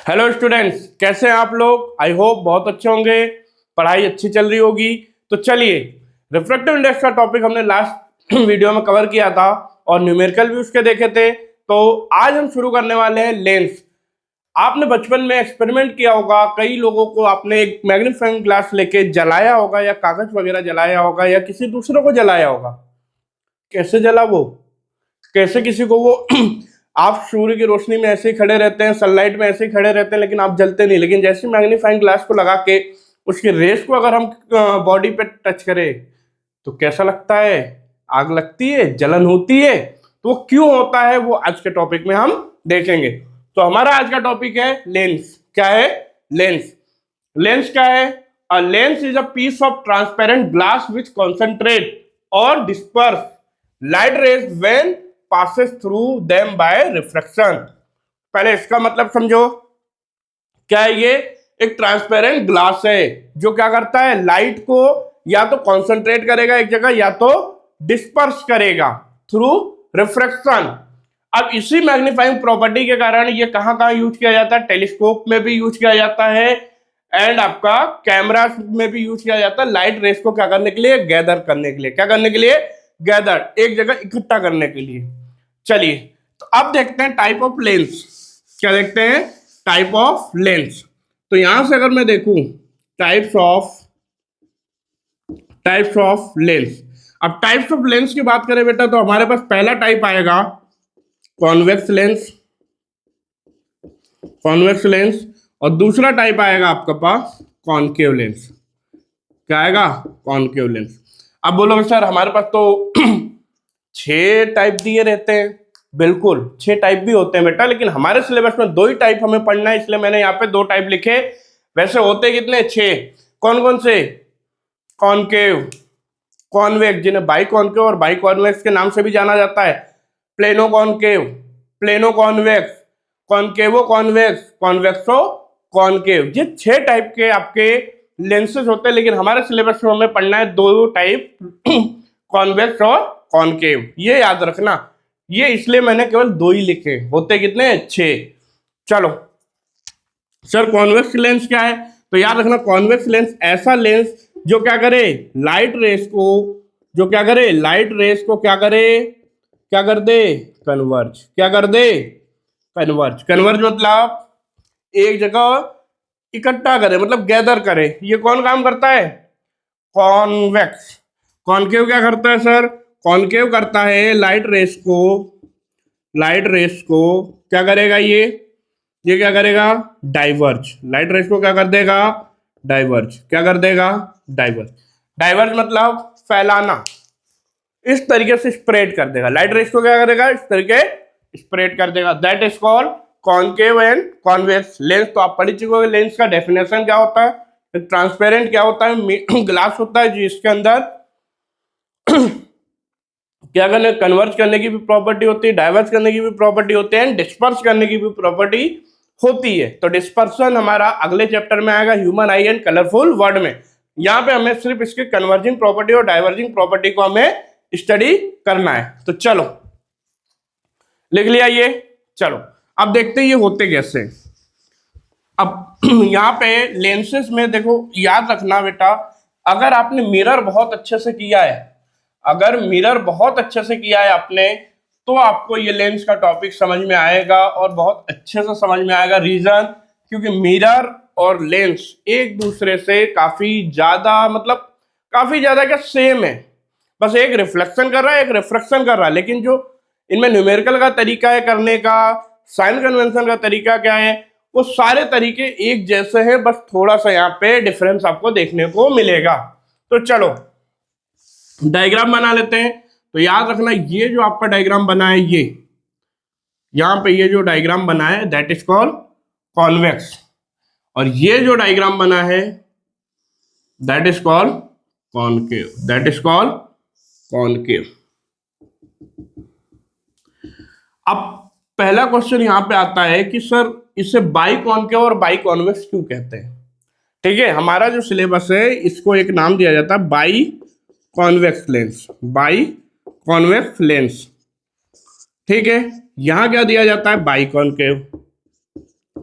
Hello students, कैसे हैं आप लोग। आई होप बहुत अच्छे होंगे, पढ़ाई अच्छी चल रही होगी। तो चलिए, रिफ्रैक्टिव इंडेक्स का टॉपिक हमने लास्ट वीडियो में कवर किया था और न्यूमेरिकल भी उसके देखे थे। तो आज हम शुरू करने वाले हैं लेंस। आपने बचपन में एक्सपेरिमेंट किया होगा, कई लोगों को आपने एक मैग्नीफाइंग ग्लास लेके जलाया होगा या कागज वगैरह जलाया होगा या किसी दूसरे को जलाया होगा। कैसे जला वो, कैसे किसी को वो आप सूर्य की रोशनी में ऐसे ही खड़े रहते हैं, सनलाइट में ऐसे ही खड़े रहते हैं, लेकिन आप जलते नहीं। लेकिन जैसे मैग्नीफाइंग ग्लास को लगा के उसकी रेस को अगर हम बॉडी पे टच करें तो कैसा लगता है, आग लगती है, जलन होती है। तो वो क्यों होता है वो आज के टॉपिक में हम देखेंगे। तो हमारा आज का टॉपिक है लेंस। क्या है लेंस? लेंस क्या है? A lens is a piece of transparent glass which concentrate or disperse light rays when passes through them by refraction। पहले इसका मतलब समझो। क्या है ये? एक ट्रांसपेरेंट ग्लास है जो क्या करता है, लाइट को या तो कॉन्सेंट्रेट करेगा एक जगह या तो डिस्पर्स करेगा थ्रू रिफ्रैक्शन। अब इसी मैग्नीफाइंग प्रॉपर्टी के कारण ये कहां कहां यूज किया जाता है? टेलीस्कोप में भी यूज किया जाता है एंड आपका कैमरा में भी यूज किया जाता है, लाइट रेस को क्या करने के लिए, गैदर करने के लिए। क्या करने के लिए? गैदर, एक जगह इकट्ठा करने के लिए। चलिए, तो अब देखते हैं टाइप ऑफ लेंस। क्या देखते हैं? Type of lens. तो यहां से अगर मैं देखूं टाइप्स ऑफ लेंस। अब टाइप्स ऑफ लेंस की बात करें बेटा, तो हमारे पास पहला टाइप आएगा कॉन्वेक्स लेंस। Convex lens. और दूसरा टाइप आएगा आपके पास कॉनकेव लेंस। क्या आएगा? Concave lens. अब बोलोगे सर हमारे पास तो 6 टाइप दिए रहते हैं। बिल्कुल 6 टाइप भी होते हैं बेटा, लेकिन हमारे सिलेबस में 2 ही टाइप हमें पढ़ना है, इसलिए मैंने यहाँ पे 2 टाइप लिखे। वैसे होते कितने? 6। कौन कौन से? कॉनकेव, कॉन्वेक्स, जिन्हें बाई कॉनकेव और बाई कॉन्वेक्स के नाम से भी जाना जाता है। Plano concave, plano convex, कॉनकेवो convex, कॉन्वेक्सो concave. ये 6 टाइप के आपके लेंसेज होते हैं, लेकिन हमारे सिलेबस में हमें पढ़ना है 2 टाइप कॉन्वेक्स और कॉनकेव। ये याद रखना, ये इसलिए मैंने केवल 2 ही लिखे। होते कितने? 6। चलो सर कॉन्वेक्स लेंस क्या है? तो याद रखना, कॉन्वेक्स लेंस ऐसा लेंस जो क्या करे, लाइट रेस को, जो क्या करे, लाइट रेस को क्या करे, क्या कर दे, कन्वर्ज। क्या कर दे? कन्वर्ज। कन्वर्ज मतलब एक जगह इकट्ठा करे, मतलब गैदर करे। ये कौन काम करता है? कॉन्वेक्स। कॉनकेव क्या करता है सर? कॉनकेव करता है लाइट रेस को, लाइट रेस को क्या करेगा ये क्या करेगा? डाइवर्ज। लाइट रेस को क्या कर देगा? डाइवर्ज। क्या कर देगा? डाइवर्ज। डाइवर्ज मतलब फैलाना, इस तरीके से स्प्रेड कर देगा। लाइट रेस को क्या करेगा? इस तरीके स्प्रेड कर देगा। That is called concave and convex lens. तो आप पढ़ चुके हो लेंस का डेफिनेशन क्या होता है। ट्रांसपेरेंट क्या होता है? ग्लास होता है जिसके अंदर क्या करने, कन्वर्ज करने की भी प्रॉपर्टी होती है, डाइवर्ज करने की भी प्रॉपर्टी होती है एंड डिस्पर्स करने की भी प्रॉपर्टी होती है। तो डिस्पर्सन हमारा अगले चैप्टर में आएगा, human I and colourful word में। यहाँ पे हमें सिर्फ इसके कन्वर्जिंग प्रॉपर्टी और डाइवर्जिंग प्रॉपर्टी को हमें स्टडी करना है। तो चलो लिख लिया ये। चलो अब देखते हैं ये होते कैसे। अब यहाँ पे लेंसेस में देखो, याद रखना बेटा, अगर आपने मिरर बहुत अच्छे से किया है, अगर मिरर बहुत अच्छे से किया है आपने, तो आपको ये लेंस का टॉपिक समझ में आएगा और बहुत अच्छे से समझ में आएगा। रीजन, क्योंकि मिरर और लेंस एक दूसरे से काफी ज्यादा, मतलब काफी ज्यादा क्या, सेम है। बस एक रिफ्लेक्शन कर रहा है, एक रिफ्रैक्शन कर रहा है, लेकिन जो इनमें न्यूमेरिकल का तरीका है करने का, साइन कन्वेंशन का तरीका क्या है, वो सारे तरीके एक जैसे हैं, बस थोड़ा सा यहाँ पे डिफरेंस आपको देखने को मिलेगा। तो चलो डायग्राम बना लेते हैं। तो याद रखना, ये जो आपका डायग्राम बना है, ये यहाँ पे ये जो डायग्राम बना है दैट इज कॉल्ड कॉन्वेक्स, और ये जो डायग्राम बना है that is called concave, that is called concave. अब पहला क्वेश्चन यहां पे आता है कि सर इसे बाई कॉनकेव और बाई कॉन्वेक्स क्यों कहते हैं। ठीक है, हमारा जो सिलेबस है इसको एक नाम दिया जाता है biconvex lens, biconvex lens. ठीक है, यहां क्या दिया जाता है? Biconcave.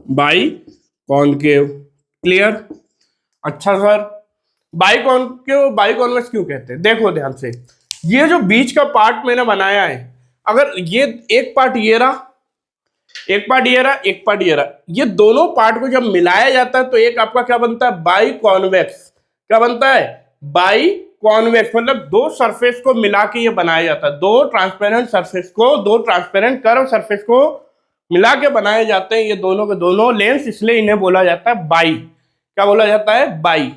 Biconcave. Clear? अच्छा sir, biconcave biconvex क्यों कहते हैं? देखो ध्यान से, ये जो बीच का पार्ट मैंने बनाया है, अगर ये एक पार्ट ये रहा, एक पार्ट ये रहा, एक पार्ट ये रहा, ये दोनों पार्ट को जब मिलाया जाता है तो एक आपका क्या बनता है? By convex. क्या बनता है? By convex. मतलब दो सरफेस को मिला के ये बनाया जाता है, दो ट्रांसपेरेंट सरफेस को, दो ट्रांसपेरेंट कर्व सरफेस को मिला के बनाए जाते हैं ये दोनों के दोनों लेंस, इसलिए इन्हें बोला जाता है बाई। क्या बोला जाता है? बाई।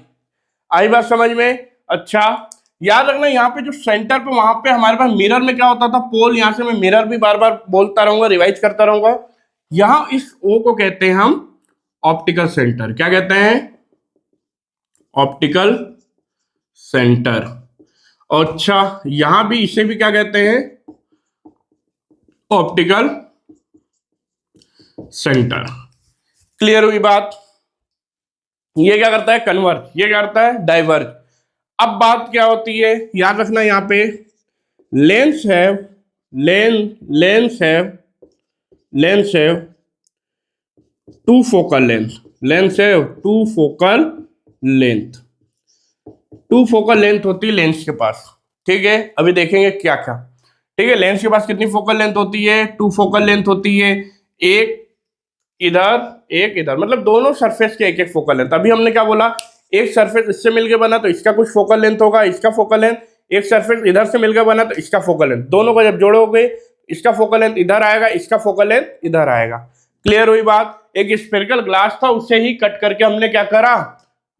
आई बात समझ में? अच्छा, याद रखना यहाँ पे जो सेंटर पे, वहां पे हमारे पास मिरर में क्या होता था? पोल। यहां से मैं मिरर भी बार बार बोलता रहूंगा, रिवाइज करता रहूंगा। यहां इस ओ को कहते हैं हम ऑप्टिकल सेंटर। क्या कहते हैं? Optical centre. अच्छा, यहां भी इसे भी क्या कहते हैं? Optical centre. क्लियर हुई बात? ये क्या करता है? कन्वर्ज। ये क्या करता है? डाइवर्ज। अब बात क्या होती है, याद रखना, यहां पे लेंस है, लेंस है टू फोकल लेंथ, लेंस है two focal length, two focal length होती है लेंस के पास। ठीक है, अभी देखेंगे क्या क्या। ठीक है, लेंस के पास कितनी फोकल लेंथ होती है? टू फोकल लेंथ होती है, एक इधर एक इधर, मतलब दोनों सरफेस के एक एक फोकल लेंथ। अभी हमने क्या बोला? एक सरफेस इससे मिलकर बना तो इसका कुछ फोकल लेंथ होगा, इसका फोकल लेंथ। एक सरफेस इधर से मिलकर बना तो इसका फोकल लेंथ। दोनों को जब जोड़ोगे, इसका फोकल लेंथ इधर आएगा, इसका फोकल लेंथ इधर आएगा। क्लियर हुई बात? एक स्फेरिकल ग्लास था, उससे ही कट करके हमने क्या करा?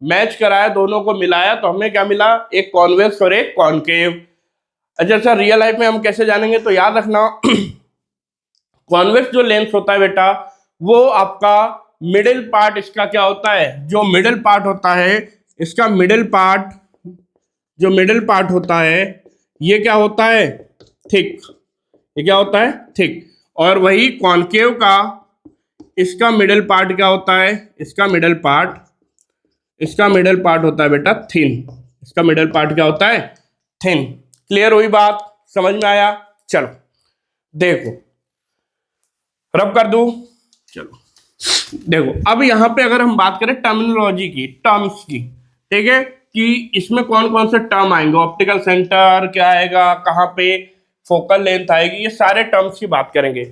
मैच कराया, दोनों को मिलाया, तो हमें क्या मिला? एक कॉन्वेक्स और एक कॉनकेव। अच्छा सर, रियल लाइफ में हम कैसे जानेंगे? तो याद रखना कॉन्वेक्स जो लेंस होता है बेटा, वो आपका मिडिल पार्ट इसका क्या होता है? जो मिडिल पार्ट होता है इसका, मिडिल पार्ट, जो मिडिल पार्ट होता है ये क्या होता है? थिक। ये क्या होता है? थिक। और वही कॉनकेव का, इसका मिडिल पार्ट क्या होता है? इसका मिडिल पार्ट होता है बेटा थिन। इसका मिडिल पार्ट क्या होता है? थिन। क्लियर हुई बात? समझ में आया? चलो देखो, रब कर दूं। चलो देखो, अब यहां पे अगर हम बात करें टर्मिनोलॉजी की, टर्म्स की, ठीक है, कि इसमें कौन कौन से टर्म आएंगे, ऑप्टिकल सेंटर क्या आएगा, कहां पे फोकल लेंथ आएगी, ये सारे टर्म्स की बात करेंगे।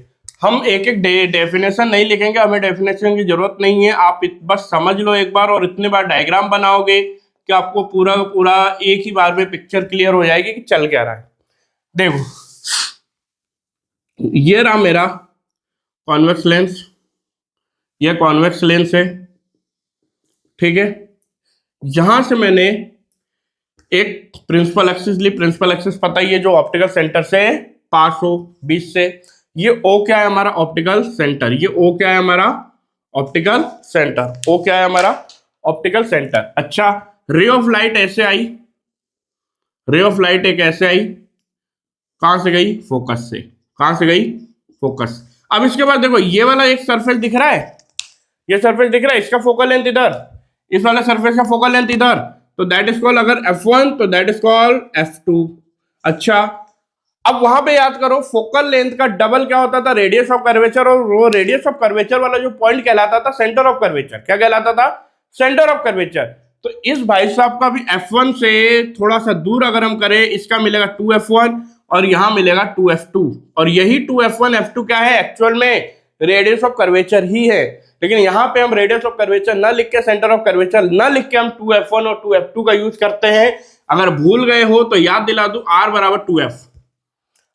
हम एक एक डेफिनेशन नहीं लिखेंगे, हमें डेफिनेशन की जरूरत नहीं है। आप बस समझ लो एक बार, और इतने बार डायग्राम बनाओगे कि आपको पूरा पूरा एक ही बार में पिक्चर क्लियर हो जाएगी कि चल क्या रहा है। देखो, ये रहा मेरा कॉन्वेक्स लेंस, यह कॉन्वेक्स लेंस है। ठीक है, यहां से मैंने एक प्रिंसिपल एक्सिस ली। प्रिंसिपल एक्सिस पता ही है, जो ऑप्टिकल सेंटर से पास हो, बीच से। ये ओ क्या है? हमारा ऑप्टिकल सेंटर। ये ओ क्या है? हमारा ऑप्टिकल सेंटर। ओ क्या है? हमारा ऑप्टिकल सेंटर। अच्छा, रे ऑफ लाइट ऐसे आई, रे ऑफ लाइट एक ऐसे आई, कहां से गई? फोकस से। कहां से गई? फोकस। अब इसके बाद देखो, ये वाला एक सरफेस दिख रहा है, ये सरफेस दिख रहा है, इसका फोकल लेंथ इधर, इस वाले सरफेस का फोकल लेंथ इधर, तो दैट इज कॉल्ड, अगर F1 तो दैट इज कॉल्ड F2। अच्छा, अब वहां पे याद करो, फोकल लेंथ का डबल क्या होता था? Radius of curvature. और वो रेडियस ऑफ कर्वेचर वाला जो पॉइंट कहलाता था सेंटर ऑफ कर्वेचर। क्या कहलाता था? Centre of curvature. तो इस भाई साहब का भी F1 से थोड़ा सा दूर अगर हम करें, इसका मिलेगा 2F1 और यहां मिलेगा 2F2। और यही 2F1 F2 क्या है? एक्चुअल में रेडियस ऑफ कर्वेचर ही है। लेकिन यहां पे हम रेडियस ऑफ कर्वेचर ना लिख के, सेंटर ऑफ कर्वेचर ना लिख के, हम 2F1 और 2F2 का यूज करते हैं। अगर भूल गए हो तो याद दिला दूं, R बराबर 2F,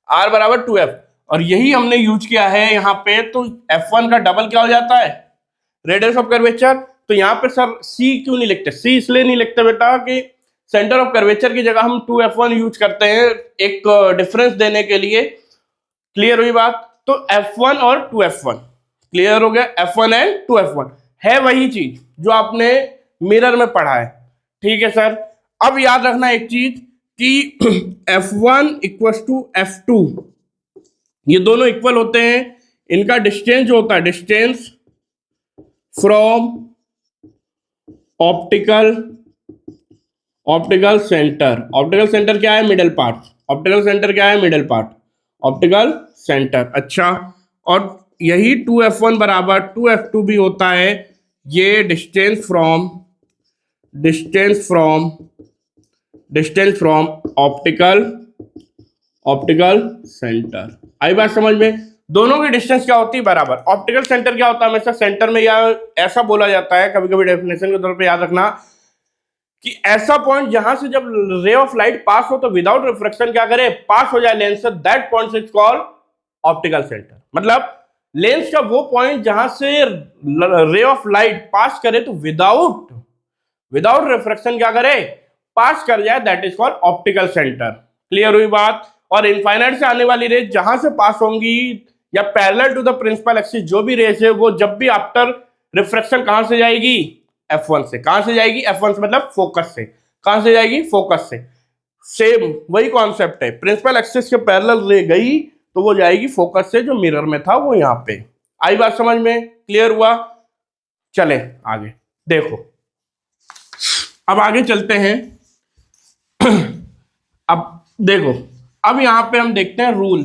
R बराबर 2F, और यही हमने यूज किया है यहाँ पे। तो F1 का डबल क्या हो जाता है? Radius of curvature. तो यहाँ पे सर C क्यों नहीं लिखते? C इसलिए नहीं लिखते बेटा कि सेंटर ऑफ कर्वेचर की जगह हम 2F1 यूज करते हैं, एक डिफरेंस देने के लिए। क्लियर हुई बात? तो F1 और 2F1 क्लियर हो गया। F1 एंड 2F1 है वही चीज जो आपने मिरर में पढ़ा है। ठीक है सर, अब याद रखना एक चीज कि F1 इक्वल टू F2, ये दोनों इक्वल होते हैं। इनका डिस्टेंस जो होता है, distance from optical centre. Optical centre क्या है? Middle part. ऑप्टिकल सेंटर क्या है? Middle part, optical centre. अच्छा, और यही 2f1 बराबर 2f2 भी होता है। ये डिस्टेंस फ्रॉम ऑप्टिकल सेंटर। आई बात समझ में? दोनों की डिस्टेंस क्या होती है? बराबर। ऑप्टिकल सेंटर क्या होता है? हमेशा सेंटर में, या ऐसा बोला जाता है कभी कभी डेफिनेशन के तौर पे याद रखना कि ऐसा पॉइंट जहां से जब रे ऑफ लाइट पास हो तो विदाउट रिफ्लेक्शन क्या करे? पास हो जाए लेंस से, that point is called optical centre. मतलब लेंस का वो पॉइंट जहां से रे ऑफ लाइट पास करे तो विदाउट रिफ्लेक्शन क्या करे? पास कर जाए, that is called optical centre. Clear हुई बात? और इनफाइनाइट से आने वाली रेज जहां से पास होंगी या parallel to the principal axis जो भी रेज है, वो जब भी आफ्टर रिफ्लेक्शन कहां से जाएगी? F1 से। कहां से जाएगी? F1 से मतलब फोकस से। कहां से जाएगी? फोकस से। सेम वही कॉन्सेप्ट है, प्रिंसिपल एक्सिस के पैरेलल रे गई तो वो जाएगी फोकस से, जो मिरर में था वो यहां पे। आई बात समझ में? क्लियर हुआ? चले आगे देखो, अब आगे चलते हैं। अब देखो, अब यहां पे हम देखते हैं रूल।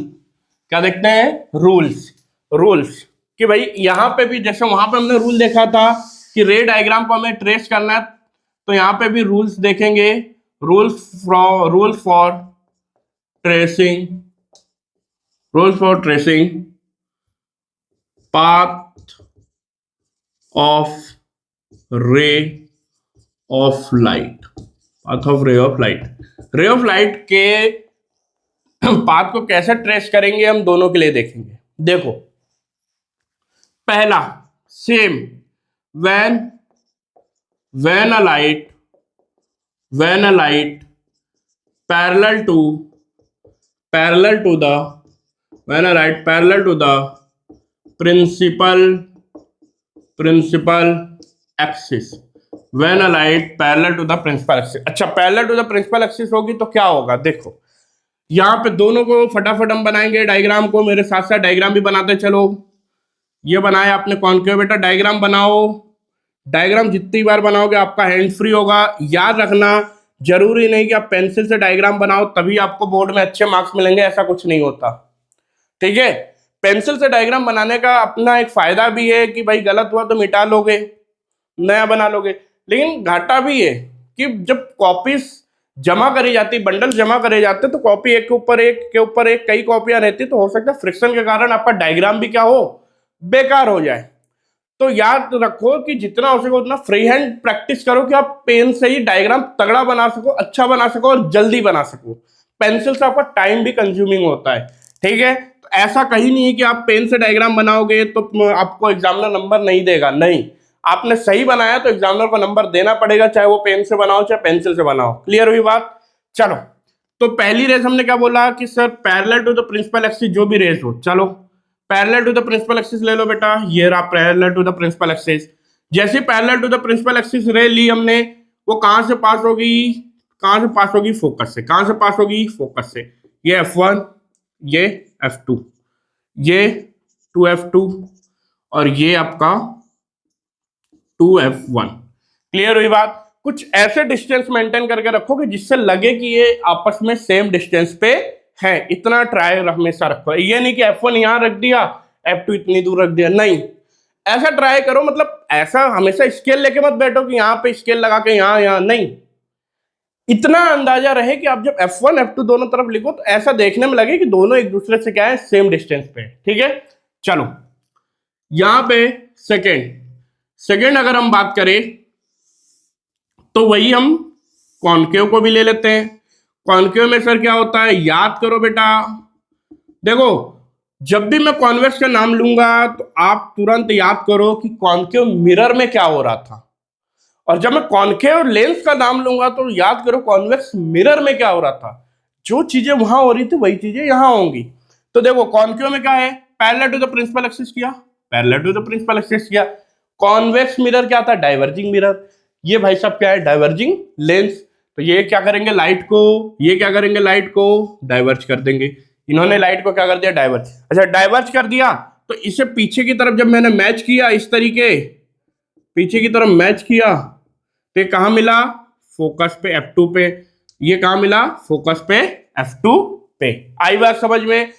क्या देखते हैं? रूल्स कि भाई यहां पे भी जैसे वहां पे हमने रूल देखा था कि रे डायग्राम को हमें ट्रेस करना है, तो यहां पे भी रूल्स देखेंगे। Rules for tracing path of रे ऑफ लाइट। रे ऑफ लाइट के पाथ को कैसे ट्रेस करेंगे हम दोनों के लिए देखेंगे। देखो, पहला same, when a light parallel to the principal axis, when a light parallel to the principal axis। अच्छा, parallel to the principal axis होगी तो क्या होगा? देखो, यहां पे दोनों को फटाफट हम बनाएंगे डायग्राम को। मेरे साथ साथ डायग्राम भी बनाते चलो। ये बनाया आपने कॉन्केव, बेटा डायग्राम बनाओ। डायग्राम जितनी बार बनाओगे आपका हैंड फ्री होगा। याद रखना, जरूरी नहीं कि आप पेंसिल से डायग्राम बनाओ तभी आपको बोर्ड में अच्छे मार्क्स मिलेंगे, ऐसा कुछ नहीं होता। ठीक है, पेंसिल से डायग्राम बनाने का अपना एक फायदा भी है कि भाई गलत हुआ तो मिटा लोगे, नया बना लोगे। लेकिन घाटा भी है कि जब कॉपीज जमा करी जाती, बंडल जमा करे जाते, तो कॉपी एक के ऊपर एक कई कॉपियां रहती, तो हो सकता है फ्रिक्शन के कारण आपका डायग्राम भी क्या हो? बेकार हो जाए। तो याद रखो कि जितना हो सके उतना फ्री हैंड प्रैक्टिस करो कि आप पेन से ही डायग्राम तगड़ा बना सको, अच्छा बना सको और जल्दी बना सको। पेंसिल से आपका टाइम भी कंज्यूमिंग होता है। ठीक है, तो ऐसा कहीं नहीं है कि आप पेन से डायग्राम बनाओगे तो आपको एग्जामिनर नंबर नहीं देगा। नहीं, आपने सही बनाया तो एग्जामिनर को नंबर देना पड़ेगा, चाहे वो पेन से बनाओ चाहे पेंसिल से बनाओ। क्लियर हुई बात? चलो, तो पहली रेस हमने क्या बोला कि sir parallel to the principal axis जो भी रेस हो। चलो, parallel to the principal axis ले लो बेटा, ये रहा parallel to the principal axis. जैसे parallel to the principal axis ray ली हमने, वो कहां से पास होगी? फोकस से। कहां से पास होगी? फोकस से। ये F1, ये F2, ये 2F2 और ये आपका 2F1। क्लियर हुई बात? कुछ ऐसे डिस्टेंस मेंटेन करके रखो कि जिससे लगे कि ये आपस में सेम डिस्टेंस पे है। इतना ट्राई हमेशा रखो। ये नहीं कि F1 यहां रख दिया, F2 इतनी दूर रख दिया, नहीं, ऐसा ट्राई करो। मतलब ऐसा हमेशा स्केल लेके मत बैठो कि यहां पे स्केल लगा के यहां नहीं। इतना अंदाजा रहे कि आप जब F1 F2 दोनों तरफ लिखो तो ऐसा देखने में लगे कि दोनों एक दूसरे से क्या है? सेम डिस्टेंस पे। ठीक है, चलो यहां पे सेकेंड अगर हम बात करें तो वही हम कॉनकेव को भी ले लेते हैं। कॉनकेव में सर क्या होता है? याद करो बेटा, देखो जब भी मैं कॉन्वेक्स का नाम लूंगा तो आप तुरंत याद करो कि कॉनकेव मिरर में क्या हो रहा था, और जब मैं कॉनकेव लेंस का नाम लूंगा तो याद करो कॉन्वेक्स मिरर में क्या हो रहा था। जो चीजें वहां हो रही थी वही चीजें यहां होंगी। तो देखो कॉनकेव में क्या है? Parallel to the principal axis किया। कॉन्वेक्स मिरर क्या था? Diverging mirror. ये भाई साहब क्या है? Diverging lens. तो ये क्या करेंगे? लाइट को डाइवर्ज कर देंगे। इन्होंने लाइट को क्या कर दिया? डाइवर्ज। अच्छा, डाइवर्ज कर दिया तो इसे पीछे की तरफ जब मैंने मैच किया, इस तरीके पीछे की तरफ मैच किया तो कहां मिला? फोकस पे F2 पे। ये कहां मिला? फोकस पे F2 पे। आई बात समझ में?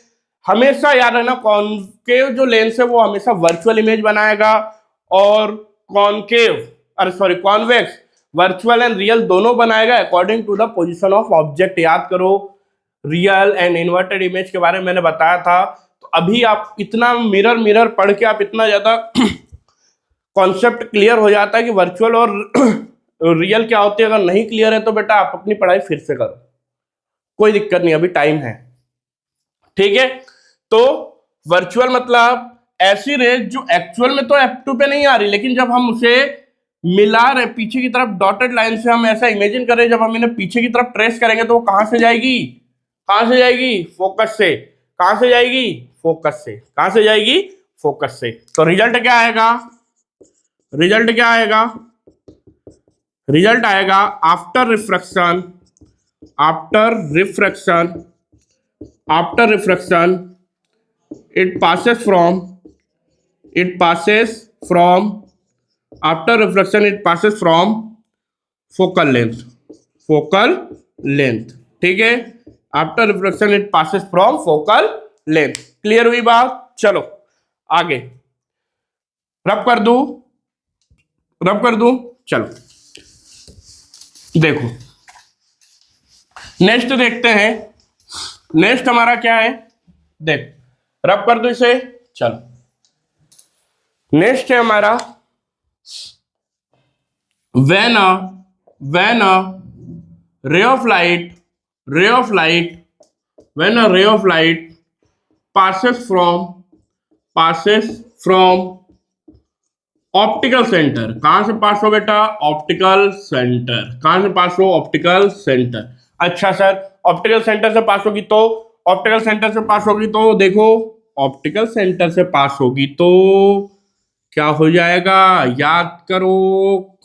हमेशा याद रखना कॉनकेव जो लेंस है वो हमेशा वर्चुअल इमेज बनाएगा, और कॉनकेव अरे sorry convex virtual and real दोनों बनाएगा according to the position of object. याद करो रियल एंड इन्वर्टेड इमेज के बारे में मैंने बताया था। तो अभी आप इतना मिरर पढ़ के आप इतना ज्यादा कॉन्सेप्ट क्लियर हो जाता है कि वर्चुअल और रियल क्या होती है। अगर नहीं क्लियर है तो बेटा आप अपनी पढ़ाई फिर से करो, कोई दिक्कत नहीं, अभी टाइम है, ठीक है। तो वर्चुअल मतलब ऐसी रेज जो एक्चुअल में तो F2 पे नहीं आ रही, लेकिन जब हम उसे मिला रहे पीछे की तरफ डॉटेड लाइन से, हम ऐसा इमेजिन करें जब हम इन्हें पीछे की तरफ ट्रेस करेंगे तो वो कहां से जाएगी, कहां से जाएगी, फोकस से। कहां से जाएगी, फोकस से। कहां से जाएगी, फोकस से। तो रिजल्ट क्या आएगा, रिजल्ट क्या आएगा, रिजल्ट आएगा after refraction, after refraction, after refraction it passes from after refraction it passes from focal length, focal length, ठीक है। After refraction it passes from focal length। Clear हुई बात, चलो आगे रब कर दूं, रब कर दूं, चलो देखो नेक्स्ट देखते हैं। नेक्स्ट हमारा क्या है, देख रब कर दो इसे, चलो नेक्स्ट है हमारा when a ray of light when a ray of light passes from optical centre. कहां से पास हो बेटा, ऑप्टिकल सेंटर। कहां से पास हो, ऑप्टिकल सेंटर। अच्छा सर ऑप्टिकल सेंटर से पास होगी तो, ऑप्टिकल सेंटर से पास होगी तो देखो ऑप्टिकल सेंटर से पास होगी तो क्या हो जाएगा, याद करो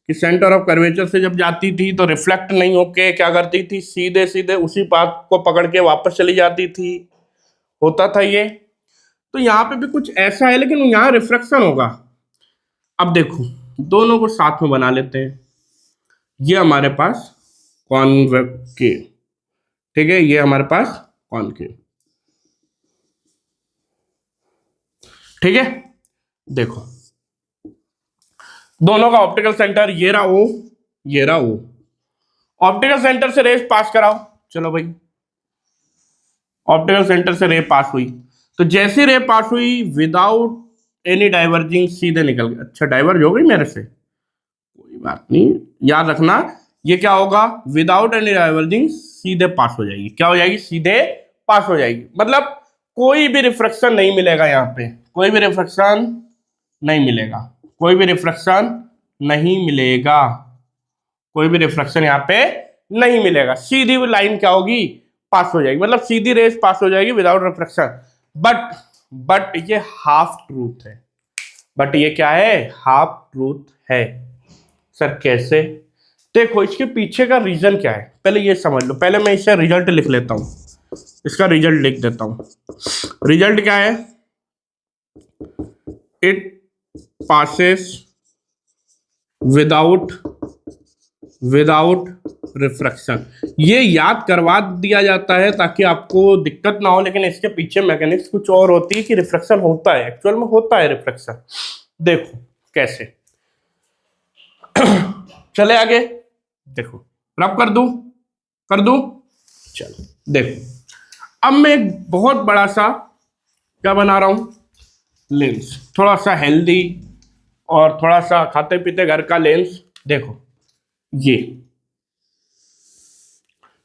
कि सेंटर ऑफ कर्वेचर से जब जाती थी तो रिफ्लेक्ट नहीं होके क्या करती थी, सीधे सीधे उसी पाथ को पकड़ के वापस चली जाती थी, होता था ये। तो यहाँ पे भी कुछ ऐसा है, लेकिन यहाँ रिफ्लेक्शन होगा। अब देखो दोनों को साथ में बना लेते हैं। ये हमारे पास कॉन्वेक्टिव, ठीक है, ये हमारे पास कॉन्केव, ठीक है। देखो दोनों का ऑप्टिकल सेंटर ये रहा ओ, ये रहा ओ। ऑप्टिकल सेंटर से रेस पास कराओ, चलो भाई ऑप्टिकल सेंटर से रे पास हुई, तो जैसी रे पास हुई विदाउट एनी डाइवर्जिंग सीधे निकल गया। अच्छा डाइवर्ज हो गई मेरे से, कोई बात नहीं, याद रखना ये क्या होगा, विदाउट एनी डाइवर्जिंग सीधे पास हो जाएगी। क्या हो जाएगी, सीधे पास हो जाएगी। मतलब कोई भी रिफ्रैक्शन नहीं मिलेगा यहाँ पे, कोई भी रिफ्रैक्शन नहीं मिलेगा, कोई भी रिफ्रैक्शन नहीं मिलेगा, कोई भी रिफ्रैक्शन यहाँ पे नहीं मिलेगा। सीधी लाइन क्या होगी, पास हो जाएगी, मतलब सीधी रेस पास हो जाएगी विदाउट रिफ्रैक्शन। बट ये हाफ ट्रूथ है, बट ये क्या है, हाफ ट्रूथ है। सर कैसे, देखो इसके पीछे का रीजन क्या है पहले ये समझ लो। पहले मैं इसका रिजल्ट लिख लेता हूं, इसका रिजल्ट लिख देता हूं। रिजल्ट क्या है, इट पासेस विदाउट रिफ्रैक्शन। ये याद करवा दिया जाता है ताकि आपको दिक्कत ना हो, लेकिन इसके पीछे मैकेनिक्स कुछ और होती है कि रिफ्रैक्शन होता है, एक्चुअल में होता है रिफ्रैक्शन। देखो कैसे, चले आगे, देखो रब कर दूं, चलो देखो अब मैं एक बहुत बड़ा सा क्या बना रहा हूं, लेंस, थोड़ा सा हेल्दी और थोड़ा सा खाते पीते घर का लेंस। देखो ये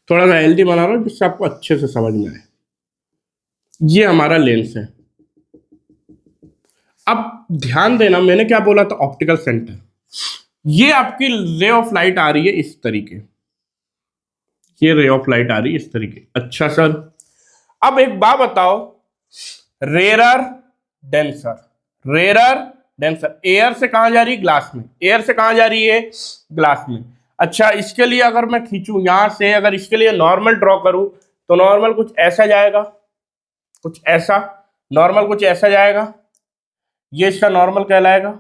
थोड़ा सा हेल्दी बना रहा हूं जिससे आपको अच्छे से समझ में आए। ये हमारा लेंस है। अब ध्यान देना मैंने क्या बोला था, ऑप्टिकल सेंटर। ये आपकी रे ऑफ लाइट आ रही है इस तरीके, ये रे ऑफ लाइट आ रही है इस तरीके। अच्छा सर अब एक बात बताओ, रेरर डेंसर एयर से कहां जा रही है, ग्लास में। एयर से कहां जा रही है, ग्लास में। अच्छा इसके लिए अगर मैं खींचूं यहां से, अगर इसके लिए नॉर्मल ड्रॉ करूं तो नॉर्मल कुछ ऐसा जाएगा, कुछ ऐसा, नॉर्मल कुछ ऐसा जाएगा, ये इसका नॉर्मल कहलाएगा,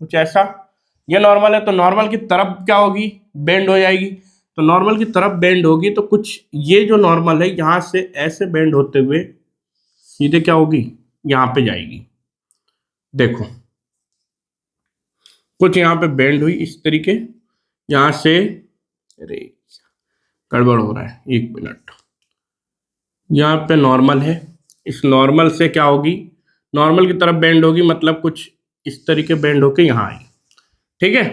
कुछ ऐसा। ये नॉर्मल है तो नॉर्मल की तरफ क्या होगी, बेंड हो जाएगी। तो नॉर्मल की तरफ बेंड होगी तो कुछ ये जो नॉर्मल है यहां से ऐसे बेंड होते हुए सीधे क्या होगी, यहां पे जाएगी। देखो कुछ यहां पे बेंड हुई इस तरीके, यहां से, अरे गड़बड़ हो रहा है, 1 मिनट। यहाँ पे नॉर्मल है, इस नॉर्मल से क्या होगी, नॉर्मल की तरफ बेंड होगी, मतलब कुछ इस तरीके बेंड होके यहाँ आई। ठीक है,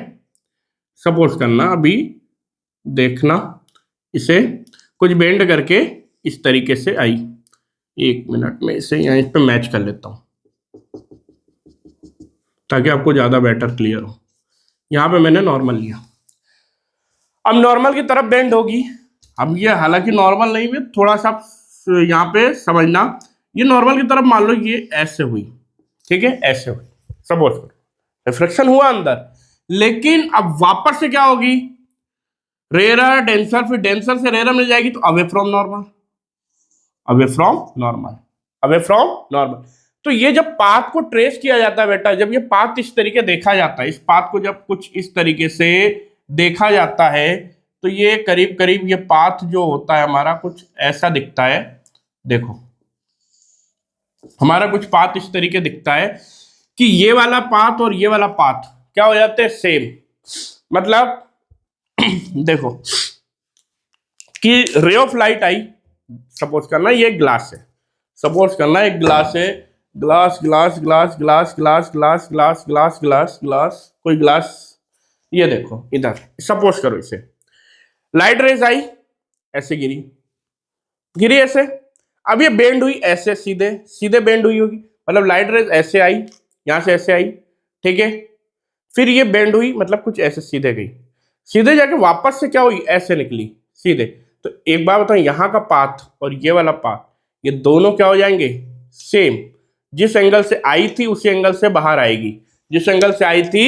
सपोज करना अभी, देखना इसे कुछ बेंड करके इस तरीके से आई। 1 मिनट में इसे यहाँ इस पे मैच कर लेता हूँ ताकि आपको ज़्यादा बेटर क्लियर हो। यहाँ पे मैंने नॉर्मल लिया, अब नॉर्मल की तरफ बेंड होगी। अब ये हालांकि नॉर्मल नहीं है, थोड़ा सा यहाँ पे समझना, ये नॉर्मल की तरफ मान लो ये ऐसे हुई, ठीक है, ऐसे हुई, सपोज करो रिफ्लेक्शन हुआ अंदर, लेकिन अब वापस से क्या होगी, रेयर डेंसर, फिर डेंसर से रेयर मिल जाएगी, तो away from normal, away from normal, away from normal. तो ये जब पाथ को ट्रेस किया जाता है बेटा, जब ये पाथ इस तरीके देखा जाता है, इस पाथ को जब कुछ इस तरीके से देखा जाता है, तो ये करीब करीब ये पाथ जो होता है हमारा कुछ ऐसा दिखता है। देखो हमारा कुछ पाथ इस तरीके दिखता है कि ये वाला पाथ और ये वाला पाथ क्या हो जाते हैं, सेम। मतलब देखो कि रे ऑफ लाइट आई, सपोज करना ये ग्लास है, सपोज करना एक ग्लास है, glass glass glass glass glass glass glass glass glass glass, कोई ग्लास, ये देखो इधर, सपोज करो इसे, लाइट रेज आई, ऐसे गिरी, गिरी ऐसे, अब ये बेंड हुई ऐसे, सीधे सीधे बेंड हुई होगी, मतलब लाइट रेज ऐसे आई, यहां से ऐसे आई, ठीक है, फिर ये बेंड हुई, मतलब कुछ ऐसे सीधे गई, सीधे जाके वापस से क्या हुई, ऐसे निकली सीधे। तो एक बार बताओ, यहाँ का पाथ और ये वाला पाथ, ये दोनों क्या हो जाएंगे, सेम। जिस एंगल से आई थी उसी एंगल से बाहर आएगी, जिस एंगल से आई थी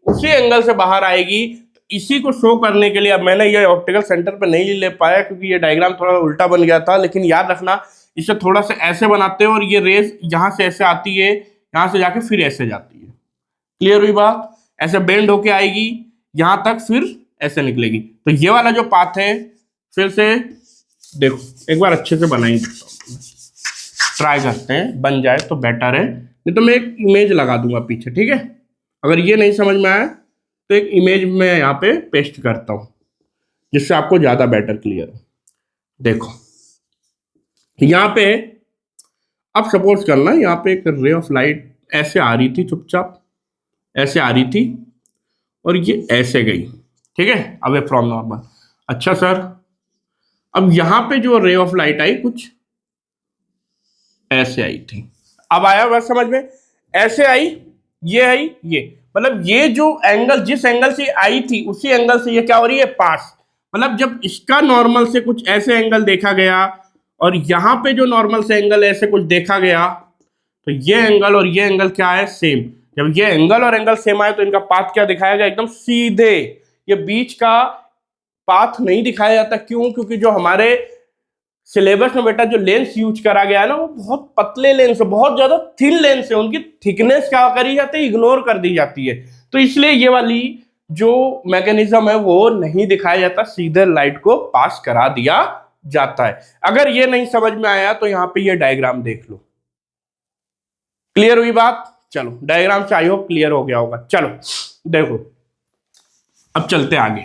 उसी एंगल से बाहर आएगी। तो इसी को शो करने के लिए, अब मैंने ये ऑप्टिकल सेंटर पे नहीं ले पाया क्योंकि ये डायग्राम थोड़ा उल्टा बन गया था, लेकिन याद रखना इसे थोड़ा सा ऐसे बनाते हो और ये रेस यहाँ से ऐसे आती है, यहाँ से जाके फिर ऐसे जाती है। क्लियर हुई बात, ऐसे बेंड होके आएगी यहां तक, फिर ऐसे निकलेगी। तो ये वाला जो पाथ है, फिर से देखो एक बार अच्छे से बनाई देता हूं, ट्राई करते हैं, बन जाए तो बेटर है, नहीं तो मैं एक इमेज लगा दूंगा पीछे, ठीक है। अगर ये नहीं समझ में आया तो एक इमेज में यहाँ पे पेस्ट करता हूं जिससे आपको ज्यादा बेटर क्लियर हो। देखो यहाँ पे, अब सपोज करना यहाँ पे एक रे ऑफ लाइट ऐसे आ रही थी, चुपचाप ऐसे आ रही थी और ये ऐसे गई, ठीक है, अवे फ्रॉम नॉर्मल। अच्छा सर, अब यहां पे जो रे ऑफ लाइट आई कुछ ऐसे आई थी, अब आया बस समझ में, ऐसे आई, ये आई, ये मतलब ये जो एंगल, जिस एंगल से आई थी उसी एंगल से ये क्या हो रही है, पास। मतलब जब इसका नॉर्मल से कुछ ऐसे एंगल देखा गया और यहां पे जो नॉर्मल से एंगल ऐसे कुछ देखा गया, तो ये एंगल और ये एंगल क्या है, सेम। जब ये एंगल और एंगल सेम आए तो इनका पाथ क्या दिखाया गया, एकदम सीधे। ये बीच का पाथ नहीं दिखाया जाता, क्यों, क्योंकि जो हमारे सिलेबस में बेटा जो लेंस यूज करा गया है ना, वो बहुत पतले लेंस है, बहुत ज्यादा थिन लेंस है, उनकी थिकनेस क्या करी जाती है, इग्नोर कर दी जाती है। तो इसलिए ये वाली जो मैकेनिज्म है वो नहीं दिखाया जाता, सीधे लाइट को पास करा दिया जाता है। अगर ये नहीं समझ में आया तो यहाँ पे ये डायग्राम देख लो। क्लियर हुई बात, चलो डायग्राम से आई होप क्लियर हो गया होगा। चलो देखो अब चलते आगे,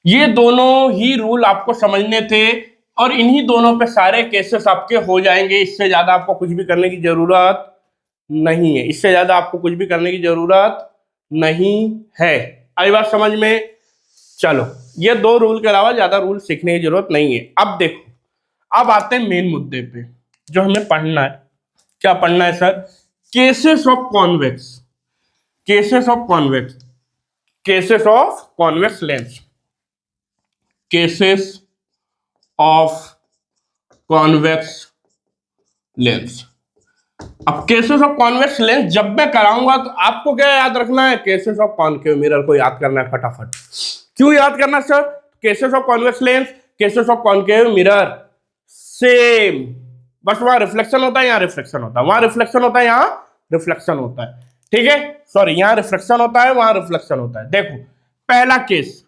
ये दोनों ही रूल आपको समझने थे और इन्हीं दोनों पे सारे केसेस आपके हो जाएंगे। इससे ज्यादा आपको कुछ भी करने की जरूरत नहीं है, इससे ज्यादा आपको कुछ भी करने की जरूरत नहीं है। आई बात समझ में, चलो ये 2 रूल के अलावा ज्यादा रूल सीखने की जरूरत नहीं है। अब देखो, अब आते हैं मेन मुद्दे पे जो हमें पढ़ना है। क्या पढ़ना है sir, cases of convex, cases of convex, cases of convex lens, cases of convex lens. अब केसेस ऑफ कॉन्वेक्स लेंस जब मैं कराऊंगा तो आपको क्या याद रखना है, केसेस ऑफ कॉनकेव मिरर को याद करना है फटाफट। क्यों याद करना sir, cases of convex lens, cases of concave mirror same, बस वहां रिफ्लेक्शन होता है, यहाँ रिफ्लेक्शन होता है, वहां रिफ्लेक्शन होता है, यहाँ रिफ्लेक्शन होता है, ठीक है, सॉरी यहाँ रिफ्लेक्शन होता है, वहां रिफ्लेक्शन होता है। देखो पहला case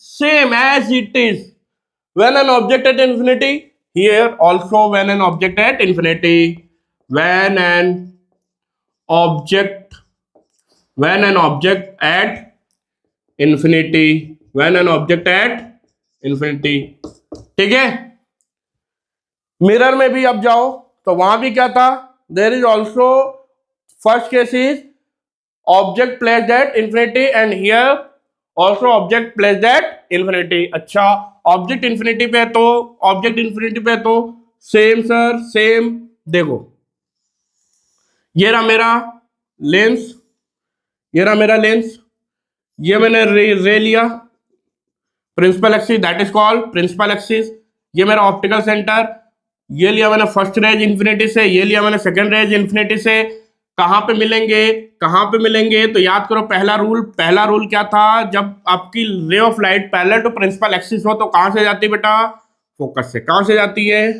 same as it is when an object at infinity, here also when an object at infinity, when an object when an object at infinity when an object at infinity। ठीक है, mirror में भी अब जाओ तो वहां भी क्या था, there is also first case is object placed at infinity and here also object placed at infinity. अच्छा, ऑब्जेक्ट इंफिनिटी पे तो ऑब्जेक्ट इंफिनिटी पे तो सेम सर सेम। देखो ये रहा मेरा लेंस, ये रहा मेरा लेंस, ये मैंने रे लिया principal axis, that is called principal axis. ये मेरा ऑप्टिकल सेंटर, ये लिया मैंने फर्स्ट रेज इंफिनिटी से, ये लिया मैंने सेकंड रेज इंफिनिटी से। कहां पे मिलेंगे, कहां पे मिलेंगे, तो याद करो पहला रूल क्या था, जब आपकी ray of light parallel to principal axis हो तो कहां से जाती है बेटा, फोकस से। कहां से जाती है,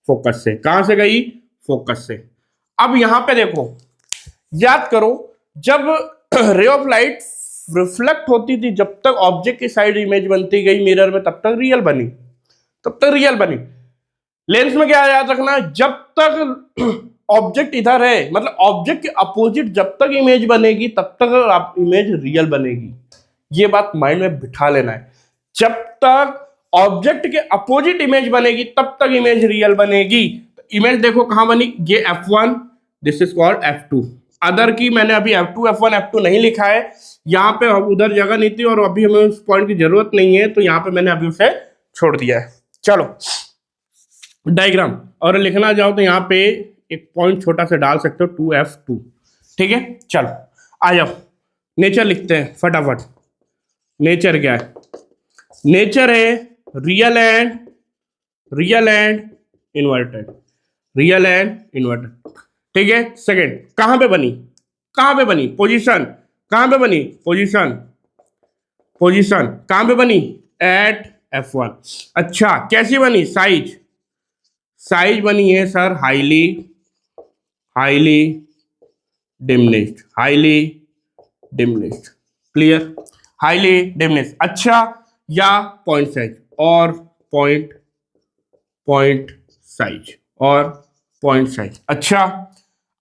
फोकस से। कहां से गई, फोकस से। अब यहां पे देखो, याद करो जब रे ऑफ लाइट रिफ्लेक्ट होती थी, जब तक ऑब्जेक्ट की साइड इमेज बनती गई मिरर में तब तक रियल बनी, तब तक रियल बनी। लेंस में क्या याद रखना, जब तक ऑब्जेक्ट इधर है, मतलब ऑब्जेक्ट के अपोजिट जब तक इमेज बनेगी तब तक आप इमेज रियल बनेगी। ये बात माइंड में बिठा लेना है, जब तक ऑब्जेक्ट के अपोजिट इमेज बनेगी तब तक इमेज रियल बनेगी। तो इमेज देखो कहां बनी, ये F1, this is called F2। Other की मैंने अभी F2 F1 F2 नहीं लिखा है, यहाँ पे उधर जगह नहीं थी और अभी हमें उस पॉइंट की जरूरत नहीं है, तो यहाँ पे मैंने अभी उसे छोड़ दिया है। चलो डायग्राम, और लिखना जाओ तो यहाँ पे एक पॉइंट छोटा सा डाल सकते हो 2F2। ठीक है, चलो आ जाओ नेचर लिखते हैं फटाफट। नेचर क्या है, नेचर है real and inverted, real and inverted. ठीक है, सेकंड कहां पे बनी, कहां पे बनी, पोजीशन, कहां पे बनी, पोजीशन, पोजीशन कहां पे बनी, एट F1। अच्छा कैसी बनी, साइज, साइज बनी है sir highly diminished, highly diminished, clear, highly diminished. अच्छा, या पॉइंट साइज और पॉइंट साइज और पॉइंट साइज। अच्छा